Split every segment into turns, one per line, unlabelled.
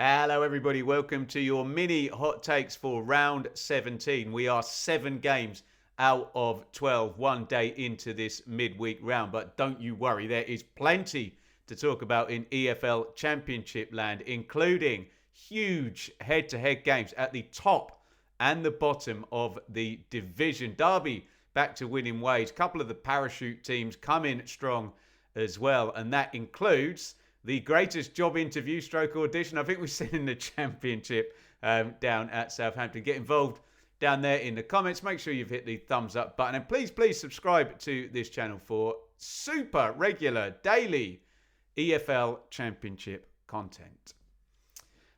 Hello, everybody. Welcome to your mini hot takes for round 17. We are 7 games out of 12, one day into this midweek round. But don't you worry, there is plenty to talk about in EFL Championship land, including huge head-to-head games at the top and the bottom of the division. Derby back to winning ways. A couple of the parachute teams come in strong as well, and that includes the greatest job interview stroke audition I think we've seen in the Championship down at Southampton. Get involved down there in the comments. Make sure you've hit the thumbs up button. And please subscribe to this channel for super regular daily EFL Championship content.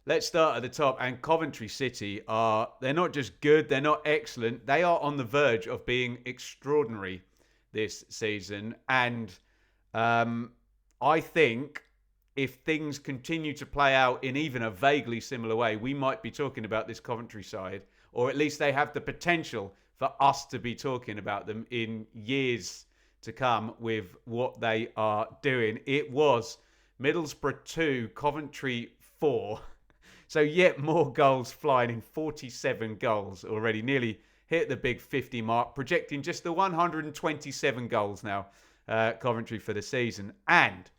Let's start at the top. And Coventry City they're not just good, they're not excellent. They are on the verge of being extraordinary this season. And I think if things continue to play out in even a vaguely similar way, we might be talking about this Coventry side, or at least they have the potential for us to be talking about them in years to come with what they are doing. It was Middlesbrough 2, Coventry 4. So yet more goals flying in, 47 goals already. Nearly hit the big 50 mark, projecting just the 127 goals now, Coventry for the season. And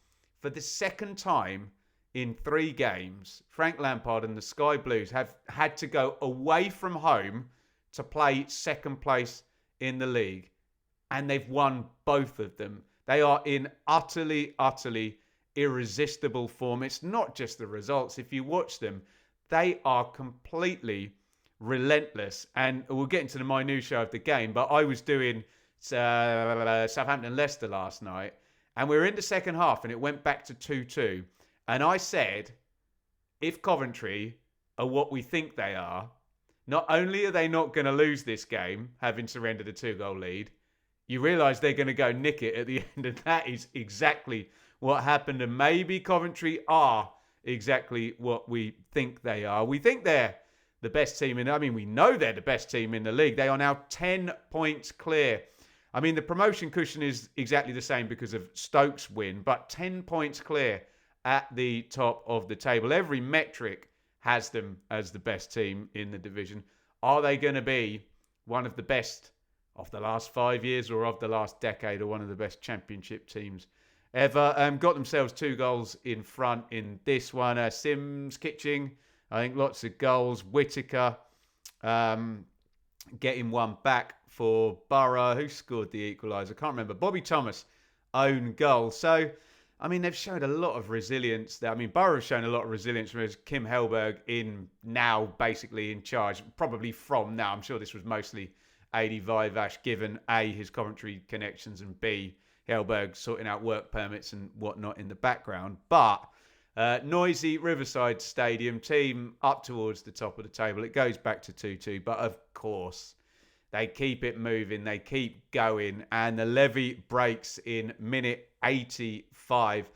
for the second time in 3 games, Frank Lampard and the Sky Blues have had to go away from home to play second place in the league. And they've won both of them. They are in utterly irresistible form. It's not just the results. If you watch them, they are completely relentless. And we'll get into the minutiae of the game, but I was doing Southampton-Leicester last night, and we were in the second half, and it went back to 2-2. And I said, if Coventry are what we think they are, not only are they not going to lose this game, having surrendered a 2-goal lead, you realise they're going to go nick it at the end. And that is exactly what happened. And maybe Coventry are exactly what we think they are. We think they're the best team we know they're the best team in the league. They are now 10 points clear. I mean, the promotion cushion is exactly the same because of Stoke's win, but 10 points clear at the top of the table. Every metric has them as the best team in the division. Are they going to be one of the best of the last 5 years or of the last decade, or one of the best Championship teams ever? Got themselves 2 goals in front in this one. Sims, Kitching, I think lots of goals. Whittaker getting one back for Boro. Who scored the equaliser? I can't remember. Bobby Thomas, own goal. So, I mean, they've shown a lot of resilience there. I mean, Boro have shown a lot of resilience from Kim Hellberg in now, basically in charge, probably from now. I'm sure this was mostly Adi Vivash, given A, his Coventry connections, and B, Hellberg sorting out work permits and whatnot in the background. But noisy Riverside Stadium, team up towards the top of the table. It goes back to 2-2, but of course, they keep it moving, they keep going, and the levy breaks in minute 85.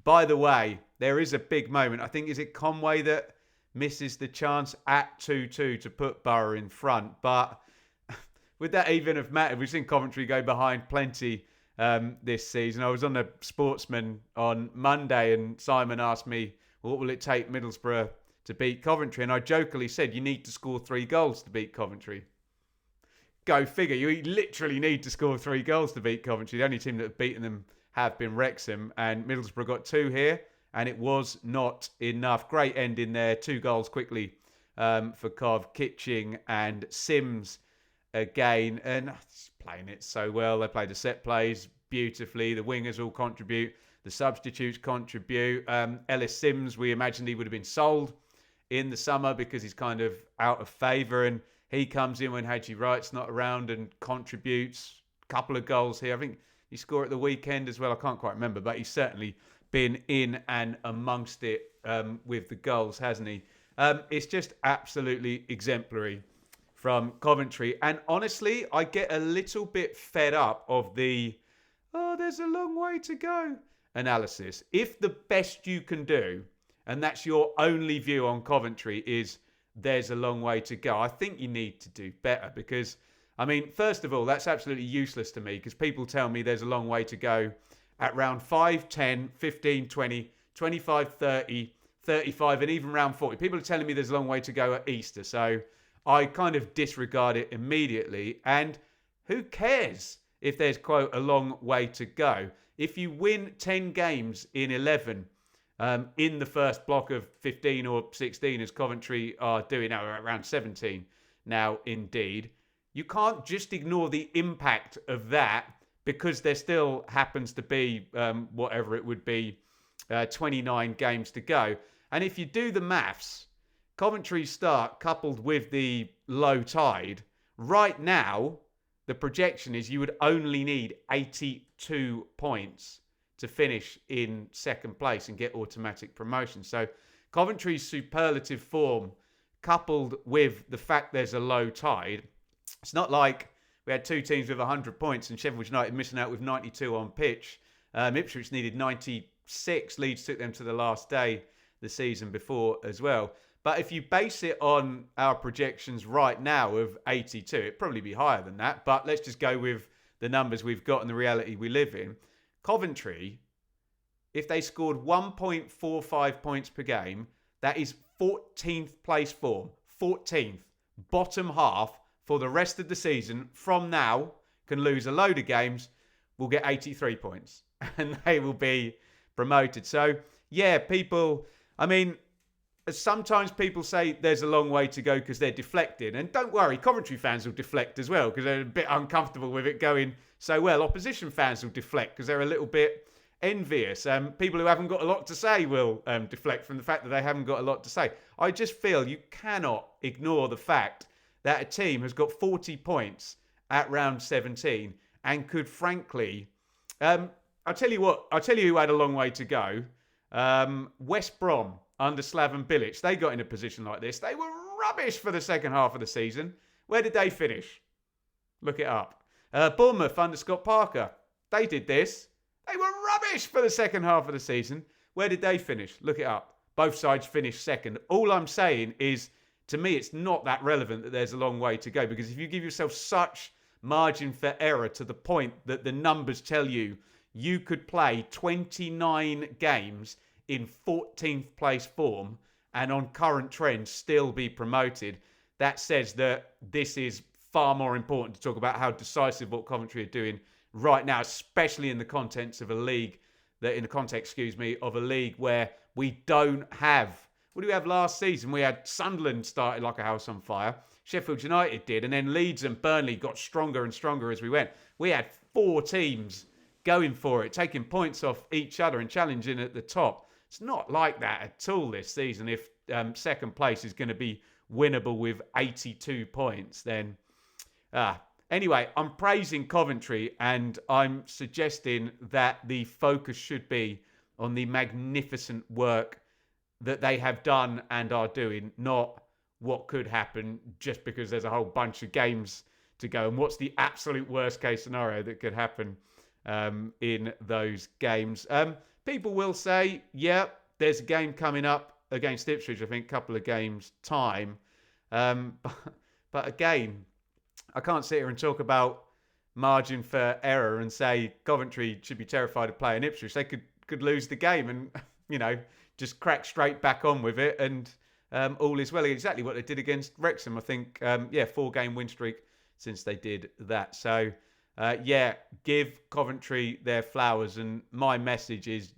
By the way, there is a big moment. I think, is it Conway that misses the chance at 2-2 to put Boro in front? But would that even have mattered? We've seen Coventry go behind plenty this season. I was on the Sportsman on Monday, and Simon asked me, what will it take Middlesbrough to beat Coventry? And I jokingly said, you need to score 3 goals to beat Coventry. Go figure. You literally need to score 3 goals to beat Coventry. The only team that have beaten them have been Wrexham, and Middlesbrough got 2 here, and it was not enough. Great end in there. 2 goals quickly for Cov, Kitching and Sims again, and playing it so well. They play the set plays beautifully. The wingers all contribute. The substitutes contribute. Ellis Sims, we imagined he would have been sold in the summer because he's kind of out of favour, and he comes in when Haji Wright's not around and contributes. A couple of goals here. I think he scored at the weekend as well. I can't quite remember, but he's certainly been in and amongst it with the goals, hasn't he? It's just absolutely exemplary from Coventry. And honestly, I get a little bit fed up of the, there's a long way to go analysis. If the best you can do, and that's your only view on Coventry, is there's a long way to go, I think you need to do better. Because, I mean, first of all, that's absolutely useless to me, because people tell me there's a long way to go at round 5, 10, 15, 20, 25, 30, 35 and even round 40. People are telling me there's a long way to go at Easter. So I kind of disregard it immediately. And who cares if there's, quote, a long way to go? If you win 10 games in 11 in the first block of 15 or 16, as Coventry are doing now, around 17 now, indeed, you can't just ignore the impact of that because there still happens to be, whatever it would be, 29 games to go. And if you do the maths, Coventry's start coupled with the low tide, right now, the projection is you would only need 82 points to finish in second place and get automatic promotion. So Coventry's superlative form, coupled with the fact there's a low tide, it's not like we had two teams with 100 points and Sheffield United missing out with 92 on pitch. Ipswich needed 96. Leeds took them to the last day the season before as well. But if you base it on our projections right now of 82, it'd probably be higher than that. But let's just go with the numbers we've got and the reality we live in. Coventry, if they scored 1.45 points per game, that is 14th place form. 14th. Bottom half for the rest of the season. From now, can lose a load of games, will get 83 points. And they will be promoted. So, yeah, people, I mean, sometimes people say there's a long way to go because they're deflecting. And don't worry, Coventry fans will deflect as well because they're a bit uncomfortable with it going so well. Opposition fans will deflect because they're a little bit envious. People who haven't got a lot to say will deflect from the fact that they haven't got a lot to say. I just feel you cannot ignore the fact that a team has got 40 points at round 17 and could frankly... I'll tell you who had a long way to go. West Brom under Slaven Bilic. They got in a position like this. They were rubbish for the second half of the season. Where did they finish? Look it up. Bournemouth under Scott Parker. They did this. They were rubbish for the second half of the season. Where did they finish? Look it up. Both sides finished second. All I'm saying is, to me, it's not that relevant that there's a long way to go. Because if you give yourself such margin for error to the point that the numbers tell you you could play 29 games in 14th place form and on current trends still be promoted, that says that this is far more important to talk about how decisive what Coventry are doing right now, especially in the context of a league of a league where we don't have... What do we have last season? We had Sunderland started like a house on fire. Sheffield United did, and then Leeds and Burnley got stronger and stronger as we went. We had 4 teams going for it, taking points off each other and challenging at the top. It's not like that at all this season. If second place is going to be winnable with 82 points, then... Anyway, I'm praising Coventry and I'm suggesting that the focus should be on the magnificent work that they have done and are doing, not what could happen just because there's a whole bunch of games to go. And what's the absolute worst case scenario that could happen in those games? People will say, yeah, there's a game coming up against Ipswich, I think, a couple of games' time. But again, I can't sit here and talk about margin for error and say Coventry should be terrified of playing Ipswich. They could lose the game and, just crack straight back on with it and all is well. Exactly what they did against Wrexham, I think. 4-game win streak since they did that. So, give Coventry their flowers. And my message is,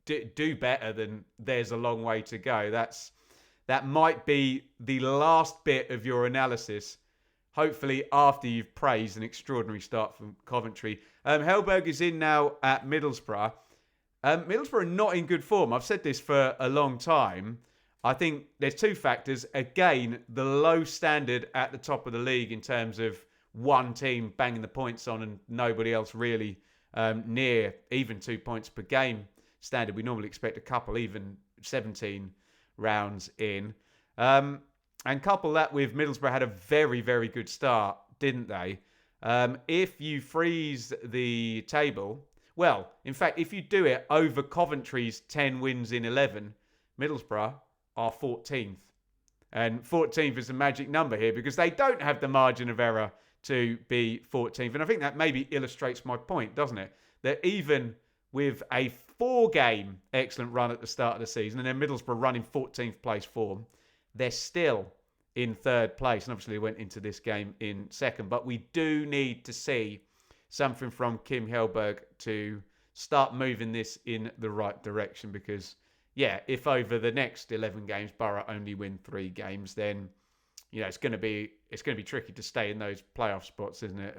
do better than there's a long way to go. That might be the last bit of your analysis, hopefully after you've praised an extraordinary start from Coventry. Hellberg is in now at Middlesbrough. Middlesbrough are not in good form. I've said this for a long time. I think there's 2 factors. Again, the low standard at the top of the league in terms of one team banging the points on and nobody else really near even 2 points per game standard. We normally expect a couple, even 17 rounds in. And couple that with Middlesbrough had a very, very good start, didn't they? If you freeze the table... Well, in fact, if you do it over Coventry's 10 wins in 11, Middlesbrough are 14th. And 14th is a magic number here because they don't have the margin of error to be 14th. And I think that maybe illustrates my point, doesn't it? That even with a 4-game excellent run at the start of the season, and then Middlesbrough running 14th place form. They're still in 3rd place, and obviously they went into this game in 2nd. But we do need to see something from Kim Hellberg to start moving this in the right direction, because, yeah, if over the next 11 games Boro only win 3 games, then, you know, it's going to be tricky to stay in those playoff spots, isn't it?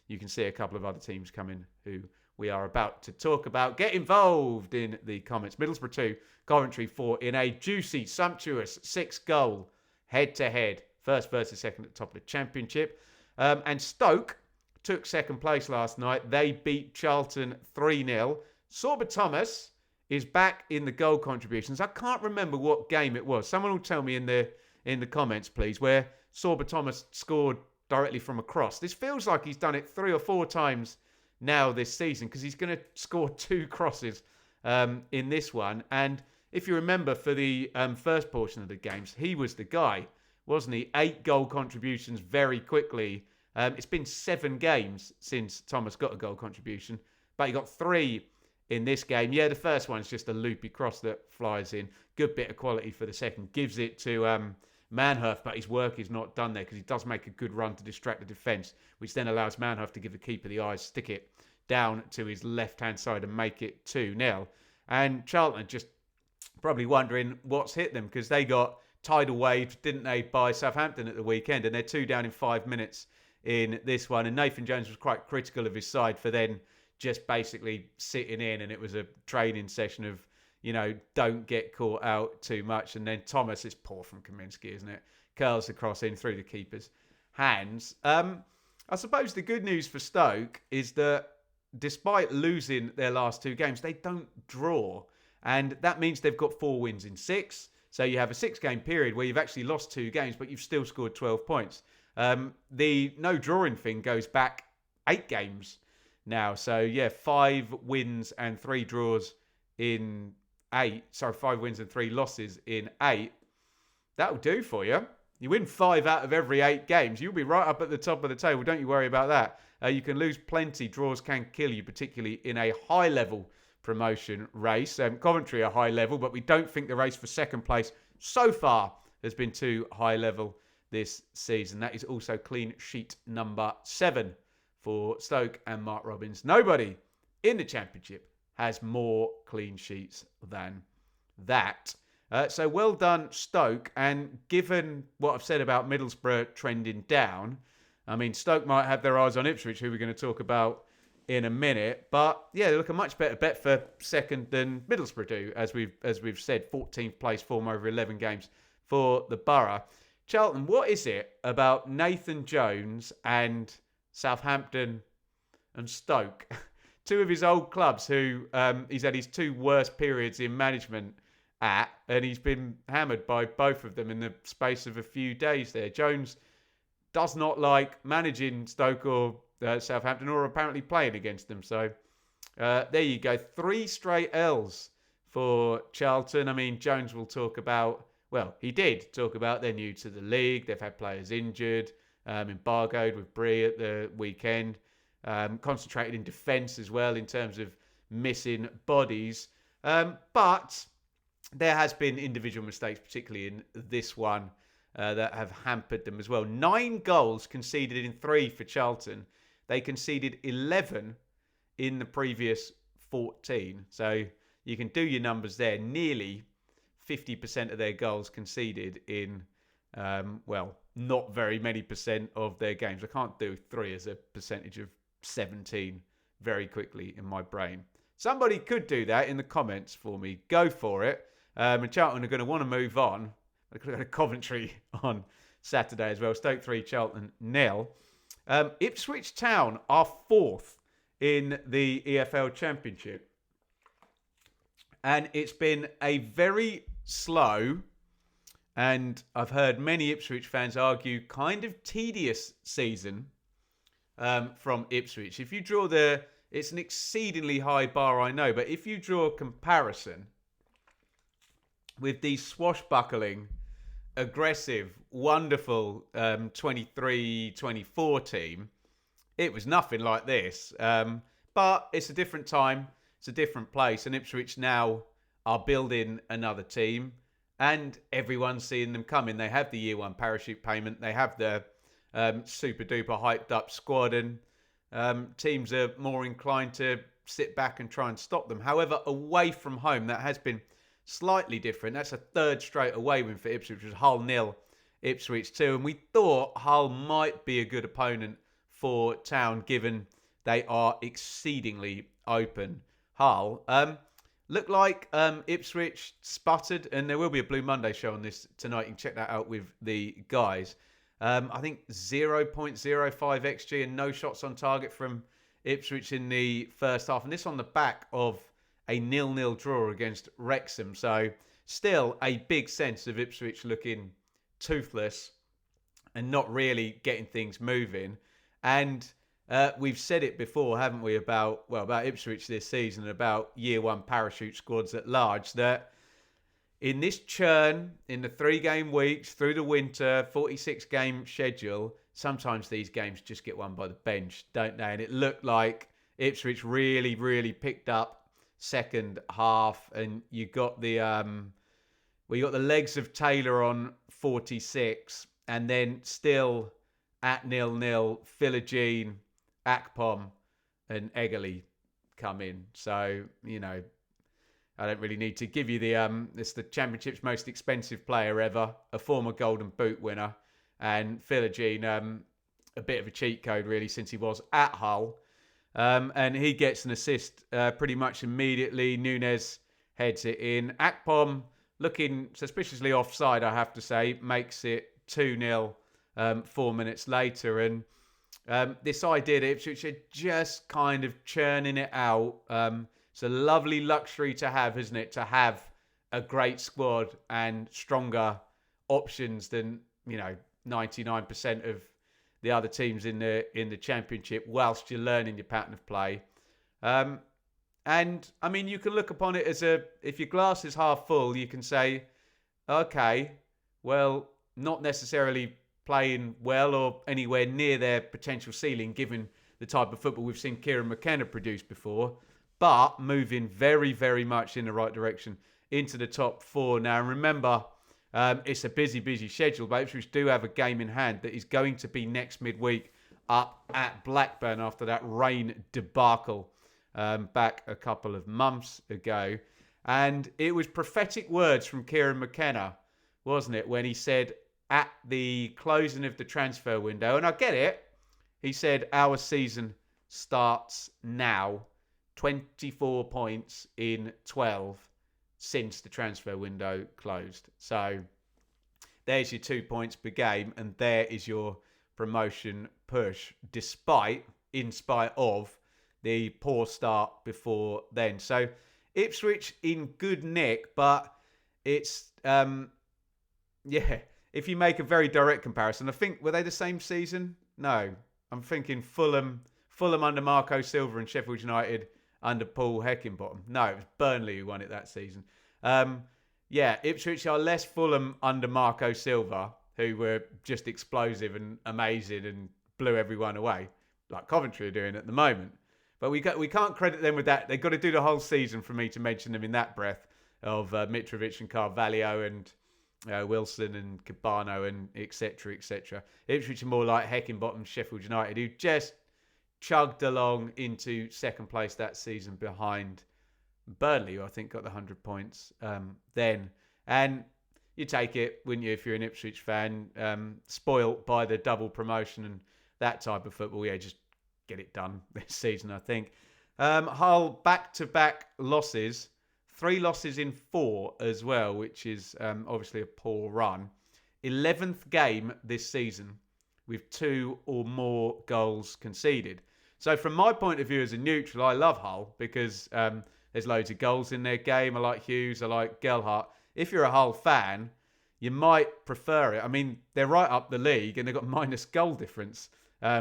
You can see a couple of other teams coming who we are about to talk about. Get involved in the comments. Middlesbrough 2, Coventry 4 in a juicy, sumptuous 6-goal head-to-head. First versus second at the top of the Championship. And Stoke took 2nd place last night. They beat Charlton 3-0. Sorba Thomas is back in the goal contributions. I can't remember what game it was. Someone will tell me in the comments, please, where Sorba Thomas scored directly from a cross. This feels like he's done it 3 or 4 times now this season, because he's going to score 2 crosses in this one. And if you remember, for the first portion of the games, he was the guy, wasn't he? 8 goal contributions very quickly. It's been 7 games since Thomas got a goal contribution, but he got 3 in this game. Yeah, the first one's just a loopy cross that flies in. Good bit of quality for the second. Gives it to Manhoef, but his work is not done there, because he does make a good run to distract the defence, which then allows Manhoef to give the keeper the eyes, stick it down to his left-hand side and make it 2-0. And Charlton just probably wondering what's hit them, because they got tidal waved, didn't they, by Southampton at the weekend, and they're 2 down in 5 minutes in this one. And Nathan Jones was quite critical of his side for then just basically sitting in, and it was a training session of, you know, don't get caught out too much. And then Thomas, is poor from Kaminsky, isn't it? Curls the cross in through the keeper's hands. I suppose the good news for Stoke is that despite losing their last 2 games, they don't draw. And that means they've got 4 wins in 6. So you have a 6-game period where you've actually lost 2 games, but you've still scored 12 points. The no drawing thing goes back 8 games now. So, yeah, 5 wins and 3 draws in 8. Sorry, 5 wins and 3 losses in 8. That'll do for you. You win 5 out of every 8 games, you'll be right up at the top of the table. Don't you worry about that. You can lose plenty. Draws can kill you, particularly in a high-level promotion race. Coventry are high level, but we don't think the race for 2nd place so far has been too high level this season. That is also clean sheet number 7 for Stoke and Mark Robins. Nobody in the Championship has more clean sheets than that. So well done, Stoke. And given what I've said about Middlesbrough trending down, I mean, Stoke might have their eyes on Ipswich, who we're going to talk about in a minute. But yeah, they look a much better bet for 2nd than Middlesbrough do, as we've said. 14th place form over 11 games for the Borough. Charlton, what is it about Nathan Jones and Southampton and Stoke, 2 of his old clubs who he's had his 2 worst periods in management at, and he's been hammered by both of them in the space of a few days there? Jones does not like managing Stoke or Southampton, or apparently playing against them. So there you go. 3 straight L's for Charlton. I mean, Jones will talk about, well, he did talk about they're new to the league. They've had players injured, embargoed with Bree at the weekend, concentrated in defence as well in terms of missing bodies. But there has been individual mistakes, particularly in this one, that have hampered them as well. 9 goals conceded in 3 for Charlton. They conceded 11 in the previous 14. So you can do your numbers there. Nearly 50% of their goals conceded in, not very many percent of their games. I can't do 3 as a percentage of 17 very quickly in my brain. Somebody could do that in the comments for me. Go for it. And Charlton are going to want to move on. They've got a Coventry on Saturday as well. Stoke 3, Charlton 0. Ipswich Town are 4th in the EFL Championship. And it's been a very slow, and I've heard many Ipswich fans argue, kind of tedious season from Ipswich. If you draw it's an exceedingly high bar, I know, but if you draw a comparison with the swashbuckling, aggressive, wonderful 23-24 team, it was nothing like this. But it's a different time. it's a different place. And Ipswich now are building another team, and everyone's seeing them coming. They have the year one parachute payment. They have the super duper hyped up squad, and teams are more inclined to sit back and try and stop them. However, away from home, that has been slightly different. That's a third straight away win for Ipswich, which was Hull 0, Ipswich 2. And we thought Hull might be a good opponent for Town, given they are exceedingly open. Hull looked like Ipswich sputtered, and there will be a Blue Monday show on this tonight. You can check that out with the guys. I think 0.05 XG and no shots on target from Ipswich in the first half. And this on the back of a 0-0 draw against Wrexham. So still a big sense of Ipswich looking toothless and not really getting things moving. And we've said it before, haven't we, about Ipswich this season, about year one parachute squads at large, that in this churn, in the 3-game weeks, through the winter, 46-game schedule, sometimes these games just get won by the bench, don't they? And it looked like Ipswich really, really picked up second half, and you got the legs of Taylor on 46, and then still at 0-0, Philogene, Akpom, and Egerly come in. So, you know, I don't really need to give you it's the Championship's most expensive player ever, a former Golden Boot winner, and Philogene, a bit of a cheat code really, since he was at Hull. And he gets an assist pretty much immediately. Nunes heads it in. Akpom, looking suspiciously offside, I have to say, makes it 2-0 4 minutes later. And this idea that Ipswich are just kind of churning it out. It's a lovely luxury to have, isn't it? To have a great squad and stronger options than, 99% of the other teams in the Championship, whilst you're learning your pattern of play. And I mean, you can look upon it as if your glass is half full, you can say, okay, well, not necessarily playing well or anywhere near their potential ceiling, given the type of football we've seen Kieran McKenna produce before, but moving very, very much in the right direction into the top 4 now. And remember, it's a busy schedule, but Ipswich do have a game in hand that is going to be next midweek up at Blackburn after that rain debacle back a couple of months ago. And it was prophetic words from Kieran McKenna, wasn't it, when he said at the closing of the transfer window, and I get it, he said, our season starts now, 24 points in 12 since the transfer window closed. So there's your 2 points per game, and there is your promotion push, in spite of the poor start before then. So Ipswich in good nick, but it's, if you make a very direct comparison, I think, were they the same season? No. I'm thinking Fulham under Marco Silva and Sheffield United under Paul Heckingbottom. No, it was Burnley who won it that season. Ipswich are less Fulham under Marco Silva, who were just explosive and amazing and blew everyone away, like Coventry are doing at the moment. But we can't credit them with that. They've got to do the whole season for me to mention them in that breath of Mitrovic and Carvalho and Wilson and Cabano and etc. etc. Ipswich are more like Heckingbottom, Sheffield United, who just chugged along into second place that season behind Burnley, who I think got the 100 points then. And you take it, wouldn't you, if you're an Ipswich fan, spoilt by the double promotion and that type of football. Yeah, just get it done this season, I think. Hull back-to-back losses. 3 losses in 4 as well, which is obviously a poor run. 11th game this season with 2 or more goals conceded. So from my point of view as a neutral, I love Hull because there's loads of goals in their game. I like Hughes, I like Gelhardt. If you're a Hull fan, you might prefer it. I mean, they're right up the league and they've got minus goal difference,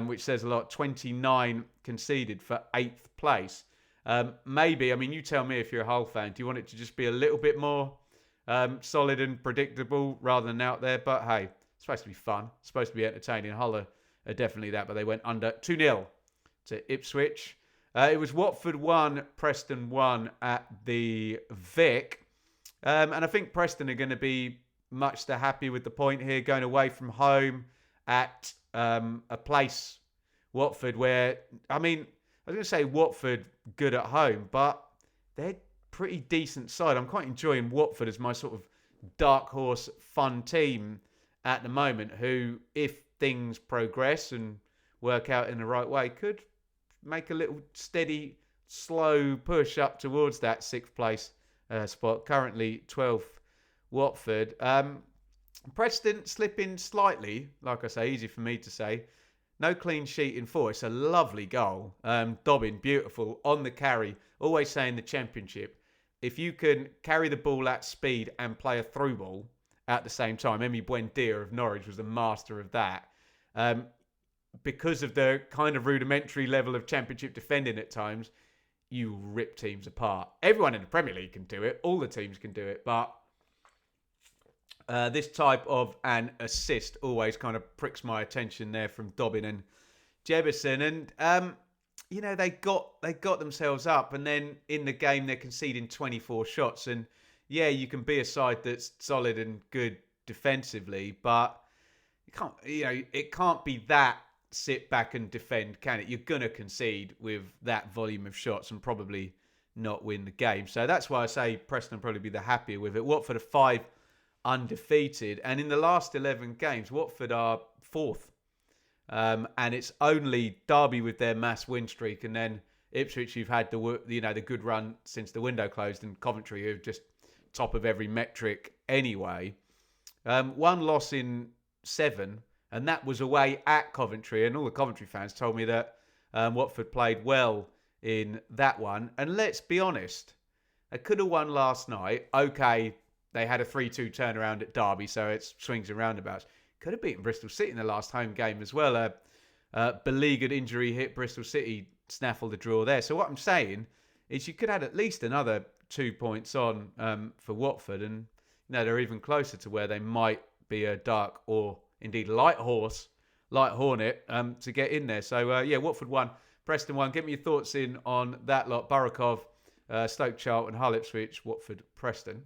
which says a lot. 29 conceded for 8th place. Maybe, I mean, you tell me if you're a Hull fan, do you want it to just be a little bit more solid and predictable rather than out there? But hey, it's supposed to be fun. It's supposed to be entertaining. Hull are definitely that, but they went under 2-0 to Ipswich. It was Watford 1, Preston 1 at the Vic. And I think Preston are going to be much the happy with the point here, going away from home at a place, Watford, where, I mean, I was going to say Watford good at home, but they're pretty decent side. I'm quite enjoying Watford as my sort of dark horse fun team at the moment, who, if things progress and work out in the right way, could make a little steady, slow push up towards that 6th place spot. Currently 12th, Watford. Preston slipping slightly, like I say, easy for me to say. No clean sheet in 4. It's a lovely goal. Dobbin, beautiful, on the carry. Always saying the Championship, if you can carry the ball at speed and play a through ball at the same time, Emi Buendia of Norwich was the master of that. Because of the kind of rudimentary level of Championship defending at times, you rip teams apart. Everyone in the Premier League can do it. All the teams can do it. But this type of an assist always kind of pricks my attention there from Dobbin and Jebison. And, you know, they got themselves up. And then in the game, they're conceding 24 shots. And, yeah, you can be a side that's solid and good defensively. But it can't be that sit back and defend, can it? You're going to concede with that volume of shots and probably not win the game. So that's why I say Preston will probably be the happier with it. Watford are 5 undefeated. And in the last 11 games, Watford are 4th. And it's only Derby with their mass win streak. And then Ipswich, who've had the good run since the window closed. And Coventry, who've just top of every metric anyway. One loss in 7. And that was away at Coventry. And all the Coventry fans told me that Watford played well in that one. And let's be honest, they could have won last night. Okay, they had a 3-2 turnaround at Derby, so it's swings and roundabouts. Could have beaten Bristol City in the last home game as well. Beleaguered injury hit Bristol City, snaffled a draw there. So what I'm saying is you could add at least another 2 points on for Watford. And they're even closer to where they might be a dark or indeed light hornet to get in there. So, Watford 1, Preston 1. Get me your thoughts in on that lot. Boro, Stoke, Charlton, Hull, Ipswich, Watford, Preston.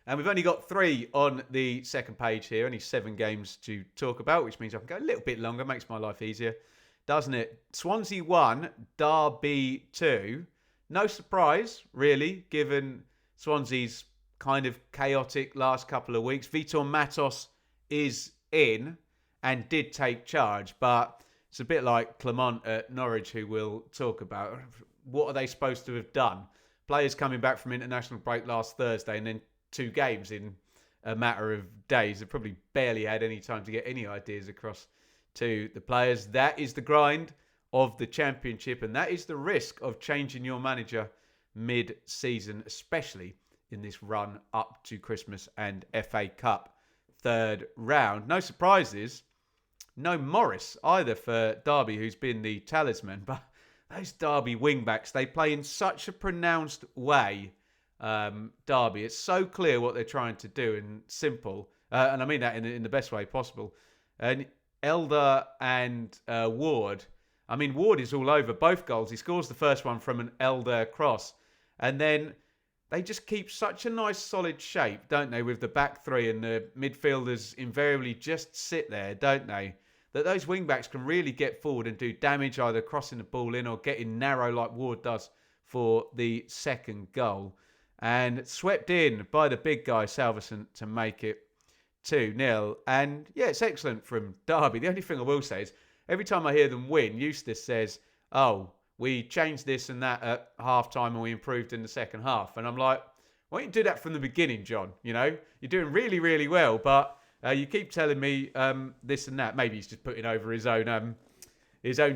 And we've only got 3 on the second page here. Only 7 games to talk about, which means I can go a little bit longer. Makes my life easier, doesn't it? Swansea 1, Derby 2. No surprise, really, given Swansea's kind of chaotic last couple of weeks. Vitor Matos is in and did take charge, but it's a bit like Clement at Norwich, who we'll talk about. What are they supposed to have done? Players coming back from international break last Thursday and then 2 games in a matter of days. They've probably barely had any time to get any ideas across to the players. That is the grind of the Championship, and that is the risk of changing your manager mid-season, especially in this run up to Christmas and FA Cup 3rd round. No surprises. No Morris either for Derby, who's been the talisman. But those Derby wing-backs, they play in such a pronounced way, Derby. It's so clear what they're trying to do and simple. And I mean that in the best way possible. And Elder and Ward. I mean, Ward is all over both goals. He scores the first one from an Elder cross. And then they just keep such a nice solid shape, don't they, with the back 3, and the midfielders invariably just sit there, don't they? That those wing-backs can really get forward and do damage, either crossing the ball in or getting narrow like Ward does for the second goal. And swept in by the big guy, Salverson, to make it 2-0. And, yeah, it's excellent from Derby. The only thing I will say is, every time I hear them win, Eustace says, we changed this and that at half-time and we improved in the second half. And I'm like, why don't you do that from the beginning, John? You know, you're doing really, really well, but you keep telling me this and that. Maybe he's just putting over his own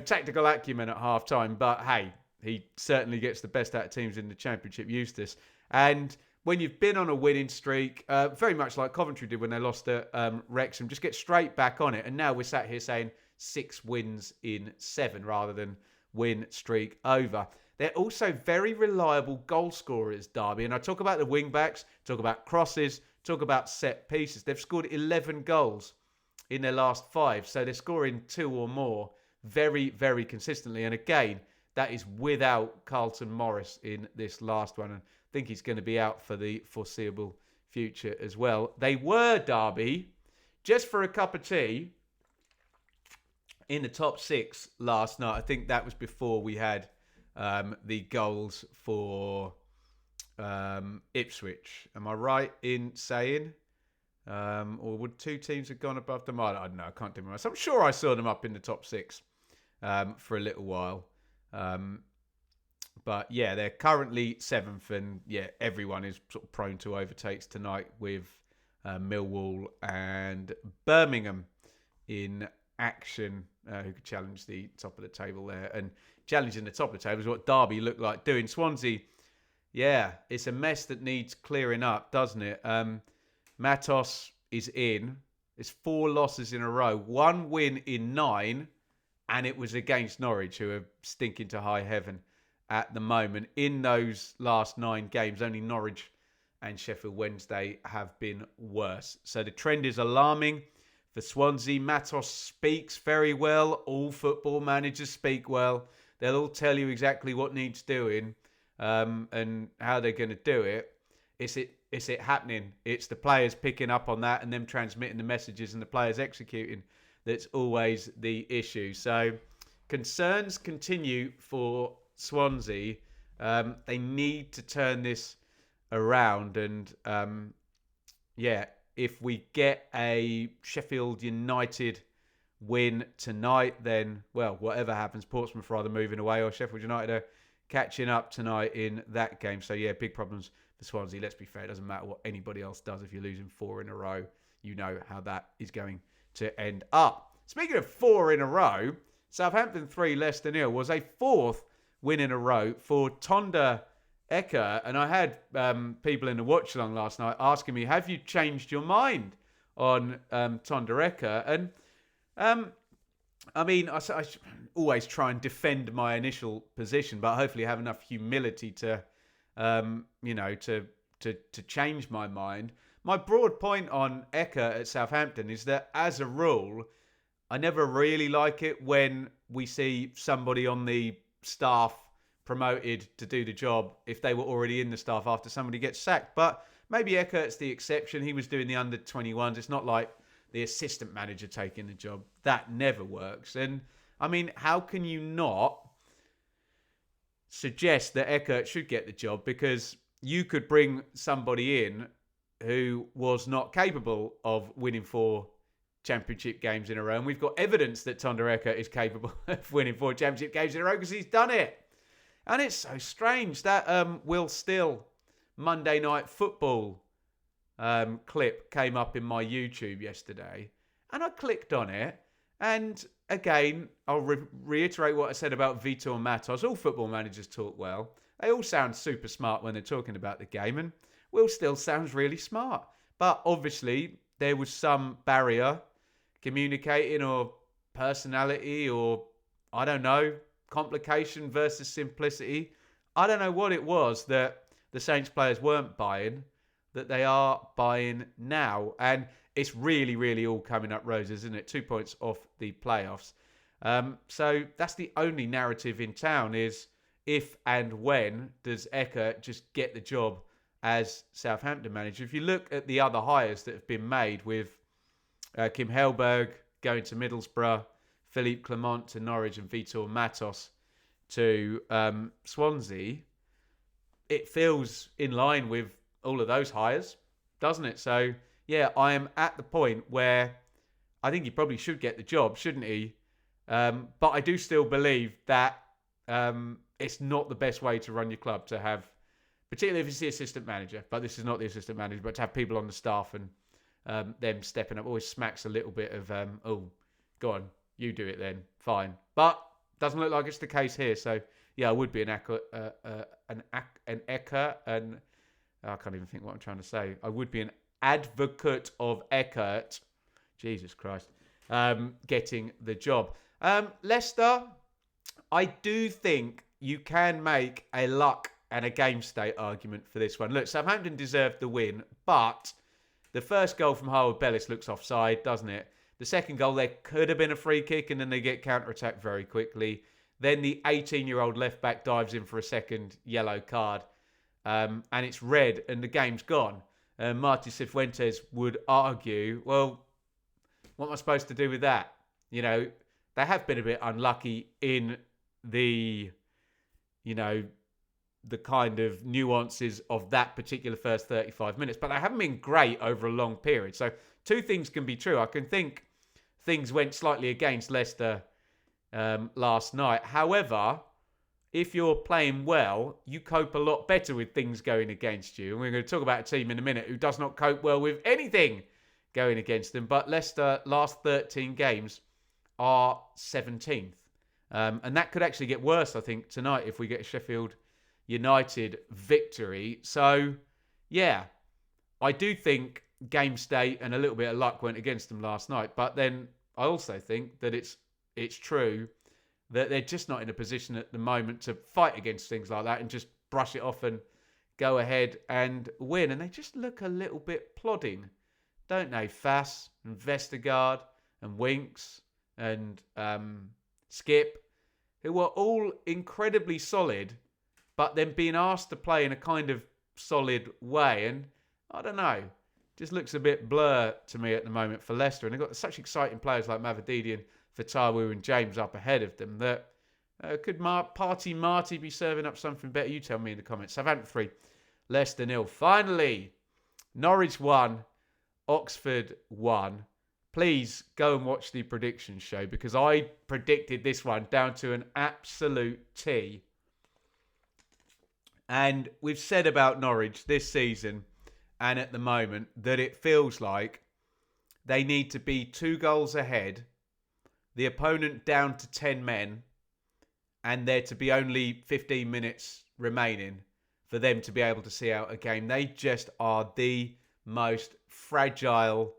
tactical acumen at half-time. But, hey, he certainly gets the best out of teams in the Championship, Eustace. And when you've been on a winning streak, very much like Coventry did when they lost at Wrexham, just get straight back on it. And now we're sat here saying 6 wins in 7 rather than win streak over. They're also very reliable goal scorers, Derby. And I talk about the wing-backs, talk about crosses, talk about set pieces. They've scored 11 goals in their last 5. So they're scoring 2 or more very, very consistently. And again, that is without Carlton Morris in this last one. And I think he's going to be out for the foreseeable future as well. They were, Derby, just for a cup of tea, in the top 6 last night. I think that was before we had the goals for Ipswich. Am I right in saying? Or would 2 teams have gone above them? I don't know. I can't do my maths. I'm sure I saw them up in the top 6 for a little while. But yeah, they're currently 7th, and yeah, everyone is sort of prone to overtakes tonight with Millwall and Birmingham in action, who could challenge the top of the table there. And challenging the top of the table is what Derby looked like doing. Swansea, yeah, it's a mess that needs clearing up, doesn't it? Matos is in. It's 4 losses in a row. 1 win in 9, and it was against Norwich, who are stinking to high heaven at the moment. In those last 9 games, only Norwich and Sheffield Wednesday have been worse. So the trend is alarming for Swansea. Matos speaks very well. All football managers speak well. They'll all tell you exactly what needs doing and how they're going to do it. It's it happening. It's the players picking up on that and them transmitting the messages and the players executing. That's always the issue. So concerns continue for Swansea. They need to turn this around. And if we get a Sheffield United win tonight, then, well, whatever happens, Portsmouth are either moving away or Sheffield United are catching up tonight in that game. So, yeah, big problems for Swansea. Let's be fair, it doesn't matter what anybody else does. If you're losing 4 in a row, you know how that is going to end up. Speaking of 4 in a row, Southampton 3, Leicester 0 was a 4th win in a row for Tonda Eka. And I had people in the watch along last night asking me, have you changed your mind on Tonda Eka? And I mean, I always try and defend my initial position, but hopefully have enough humility to, to change my mind. My broad point on Eka at Southampton is that, as a rule, I never really like it when we see somebody on the staff promoted to do the job if they were already in the staff after somebody gets sacked. But maybe Eckert's the exception. He was doing the under-21s. It's not like the assistant manager taking the job. That never works. And, I mean, how can you not suggest that Eckert should get the job? Because you could bring somebody in who was not capable of winning 4 championship games in a row. And we've got evidence that Tonda Eka is capable of winning 4 championship games in a row because he's done it. And it's so strange that Will Still Monday Night Football clip came up in my YouTube yesterday. And I clicked on it. And again, I'll reiterate what I said about Vitor Matos. All football managers talk well. They all sound super smart when they're talking about the game. And Will Still sounds really smart. But obviously, there was some barrier, communicating or personality or, I don't know, complication versus simplicity. I don't know what it was that the Saints players weren't buying, that they are buying now. And it's really, really all coming up roses, isn't it? 2 points off the playoffs. So that's the only narrative in town is if and when does Eckert just get the job as Southampton manager. If you look at the other hires that have been made with Kim Helberg going to Middlesbrough, Philippe Clement to Norwich and Vitor Matos to Swansea, it feels in line with all of those hires, doesn't it? So, yeah, I am at the point where I think he probably should get the job, shouldn't he? But I do still believe that it's not the best way to run your club to have, particularly if it's the assistant manager, but this is not the assistant manager, but to have people on the staff and them stepping up always smacks a little bit of, oh, go on, you do it then, fine. But doesn't look like it's the case here. So, yeah, I would be an Eckert, and I can't even think what I'm trying to say. I would be an advocate of Eckert, Jesus Christ, getting the job. Leicester, I do think you can make a luck and a game state argument for this one. Look, Southampton deserved the win, but the first goal from Harwood Bellis looks offside, doesn't it? The second goal, there could have been a free kick, and then they get counter-attacked very quickly. Then the 18-year-old left-back dives in for a second yellow card, and it's red, and the game's gone. Marty Cifuentes would argue, well, what am I supposed to do with that? You know, they have been a bit unlucky in the, you know, the kind of nuances of that particular first 35 minutes, but they haven't been great over a long period. So two things can be true. I can think things went slightly against Leicester last night. However, if you're playing well, you cope a lot better with things going against you. And we're going to talk about a team in a minute who does not cope well with anything going against them. But Leicester, last 13 games, are 17th. And that could actually get worse, I think, tonight if we get a Sheffield United victory. So, yeah, I do think game state and a little bit of luck went against them last night. But then I also think that it's true that they're just not in a position at the moment to fight against things like that and just brush it off and go ahead and win. And they just look a little bit plodding, don't they? Fass and Vestergaard and Winks and Skip, who are all incredibly solid, but then being asked to play in a kind of solid way. And I don't know, just looks a bit blur to me at the moment for Leicester. And they've got such exciting players like Mavididi and Fatawu and James up ahead of them that could Party Marty be serving up something better? You tell me in the comments. Southampton 3, Leicester 0. Finally, Norwich 1, Oxford 1. Please go and watch the prediction show because I predicted this one down to an absolute T. And we've said about Norwich this season and at the moment that it feels like they need to be 2 goals ahead, the opponent down to 10 men, and there to be only 15 minutes remaining for them to be able to see out a game. They just are the most fragile,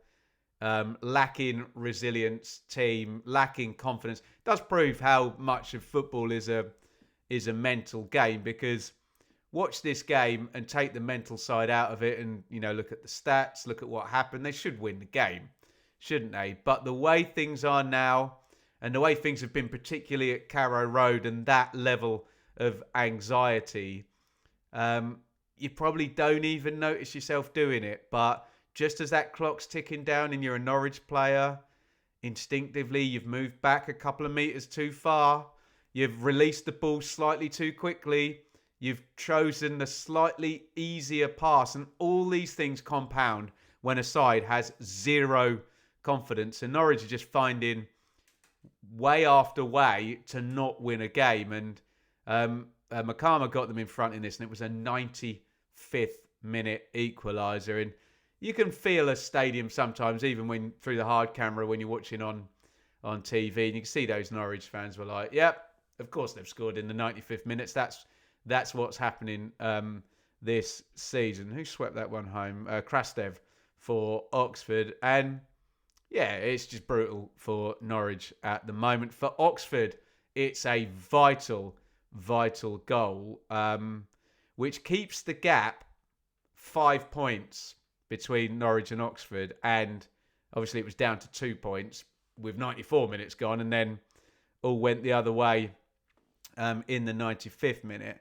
lacking resilience team, lacking confidence. It does prove how much of football is a mental game, because watch this game and take the mental side out of it and, you know, look at the stats, look at what happened. They should win the game, shouldn't they? But the way things are now, and the way things have been, particularly at Carrow Road, and that level of anxiety, you probably don't even notice yourself doing it. But just as that clock's ticking down and you're a Norwich player, instinctively you've moved back a couple of metres too far. You've released the ball slightly too quickly. You've chosen the slightly easier pass. And all these things compound when a side has zero confidence. And Norwich are just finding way after way to not win a game. And Makama got them in front in this, and it was a 95th minute equaliser. And you can feel a stadium sometimes, even when through the hard camera when you're watching on TV, and you can see those Norwich fans were like, yep, of course they've scored in the 95th minutes. That's what's happening this season. Who swept that one home? Krastev for Oxford. And yeah, it's just brutal for Norwich at the moment. For Oxford, it's a vital goal, which keeps the gap 5 points between Norwich and Oxford. And obviously it was down to 2 points with 94 minutes gone, and then all went the other way in the 95th minute.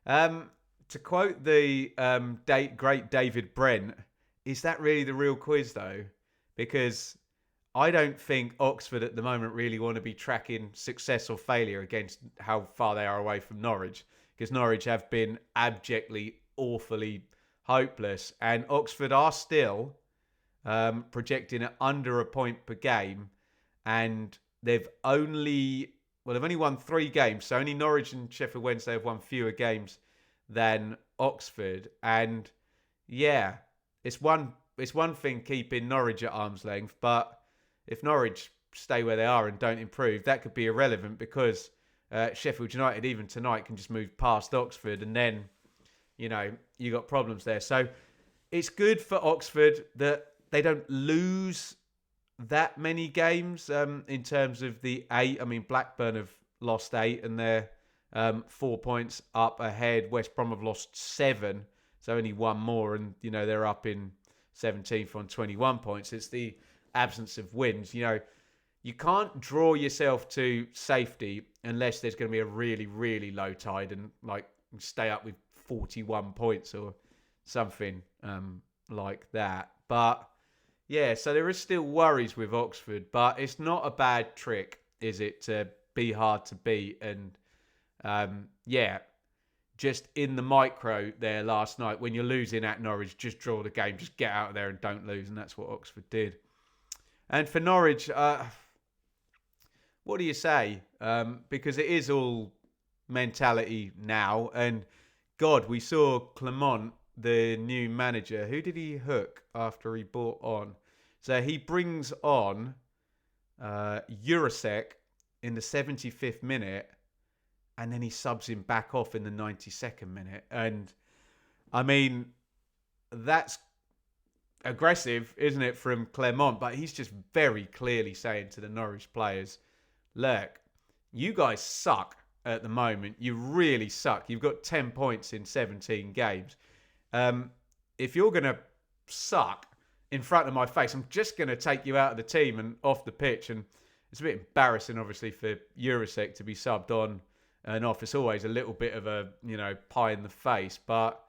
To quote the great David Brent, is that really the real quiz though? Because I don't think Oxford at the moment really want to be tracking success or failure against how far they are away from Norwich, because Norwich have been abjectly, awfully hopeless, and Oxford are still projecting at under a point per game, and they've only won 3 games, so only Norwich and Sheffield Wednesday have won fewer games than Oxford. And yeah, it's one thing keeping Norwich at arm's length, but if Norwich stay where they are and don't improve, that could be irrelevant, because Sheffield United, even tonight, can just move past Oxford, and then, you know, you got problems there. So it's good for Oxford that they don't lose that many games in terms of the 8. I mean, Blackburn have lost 8 and they're 4 points up ahead. West Brom have lost 7, so only 1 more, and, you know, they're up in 17th on 21 points. It's the absence of wins. You can't draw yourself to safety unless there's going to be a really, really low tide and stay up with 41 points or something like that. But yeah, so there is still worries with Oxford, but it's not a bad trick, is it, to be hard to beat? And just in the micro there last night, when you're losing at Norwich, just draw the game, just get out of there and don't lose. And that's what Oxford did. And for Norwich, what do you say? Because it is all mentality now. And God, we saw Clement, the new manager. Who did he hook after he brought on? So he brings on Jurasek in the 75th minute, and then he subs him back off in the 92nd minute. And I mean, that's aggressive, isn't it, from Clement? But he's just very clearly saying to the Norwich players, look, you guys suck at the moment. You really suck. You've got 10 points in 17 games. If you're going to suck in front of my face, I'm just going to take you out of the team and off the pitch. And it's a bit embarrassing, obviously, for Jurasek to be subbed on and off. It's always a little bit of a, pie in the face. But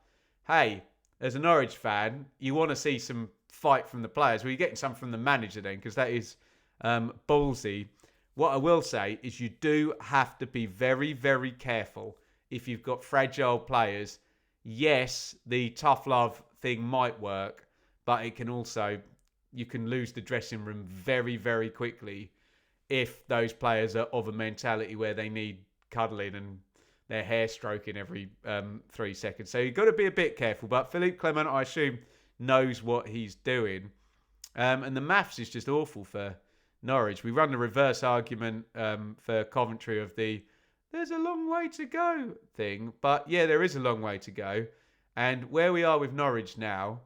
hey, as a Norwich fan, you want to see some fight from the players. Well, you're getting some from the manager then, because that is ballsy. What I will say is you do have to be very, very careful if you've got fragile players. Yes, the tough love thing might work, but it can also, you can lose the dressing room very, very quickly if those players are of a mentality where they need cuddling and their hair stroking every 3 seconds. So you've got to be a bit careful. But Philippe Clement, I assume, knows what he's doing. And the maths is just awful for Norwich. We run the reverse argument for Coventry of the there's a long way to go thing. But yeah, there is a long way to go. And where we are with Norwich now,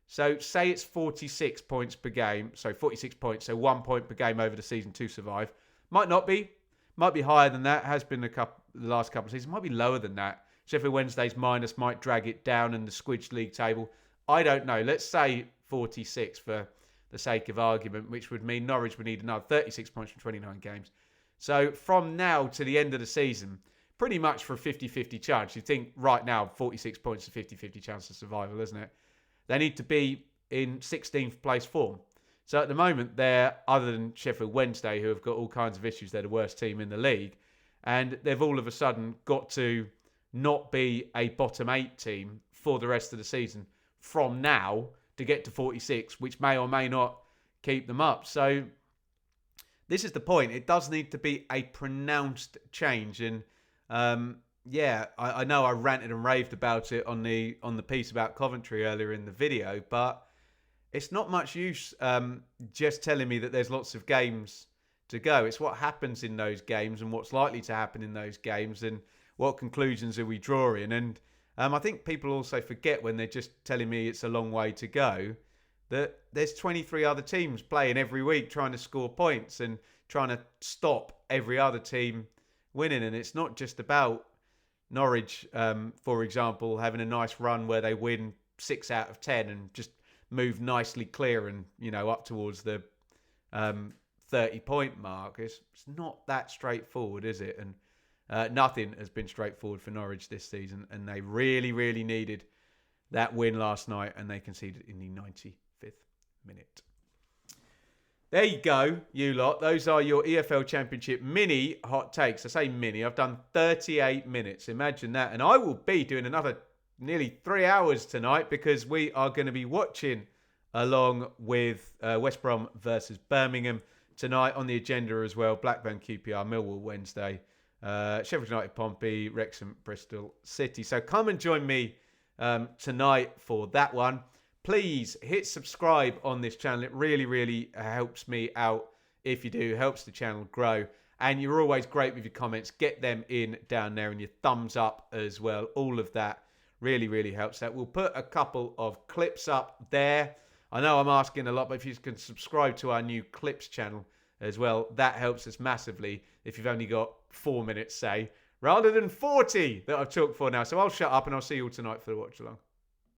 so say it's 46 points per game. So 46 points, so 1 point per game over the season to survive. Might not be. Might be higher than that. Has been the last couple of seasons. Might be lower than that. Sheffield Wednesday's minus might drag it down in the Squidge League table. I don't know. Let's say 46 for the sake of argument, which would mean Norwich would need another 36 points from 29 games. So from now to the end of the season, pretty much for a 50-50 chance. You think right now, 46 points is a 50-50 chance of survival, isn't it? They need to be in 16th place form. So at the moment, they're, other than Sheffield Wednesday, who have got all kinds of issues, they're the worst team in the league. And they've all of a sudden got to not be a bottom 8 team for the rest of the season from now to get to 46, which may or may not keep them up. So this is the point. It does need to be a pronounced change. And I know I ranted and raved about it on the piece about Coventry earlier in the video, but it's not much use just telling me that there's lots of games to go. It's what happens in those games and what's likely to happen in those games and what conclusions are we drawing. And I think people also forget when they're just telling me it's a long way to go that there's 23 other teams playing every week trying to score points and trying to stop every other team winning. And it's not just about Norwich, for example, having a nice run where they win 6 out of 10 and just move nicely clear and, up towards the 30-point mark. It's not that straightforward, is it? And nothing has been straightforward for Norwich this season, and they really, really needed that win last night, and they conceded in the 95th minute. There you go, you lot. Those are your EFL Championship mini hot takes. I say mini. I've done 38 minutes. Imagine that. And I will be doing another nearly 3 hours tonight because we are going to be watching along with West Brom versus Birmingham tonight on the agenda as well. Blackburn QPR, Millwall Wednesday, Sheffield United Pompey, Wrexham Bristol City. So come and join me tonight for that one. Please hit subscribe on this channel. It really, really helps me out if you do. Helps the channel grow. And you're always great with your comments. Get them in down there and your thumbs up as well. All of that really, really helps out. We'll put a couple of clips up there. I know I'm asking a lot, but if you can subscribe to our new clips channel as well, that helps us massively if you've only got 4 minutes, say, rather than 40 that I've talked for now. So I'll shut up and I'll see you all tonight for the watch along.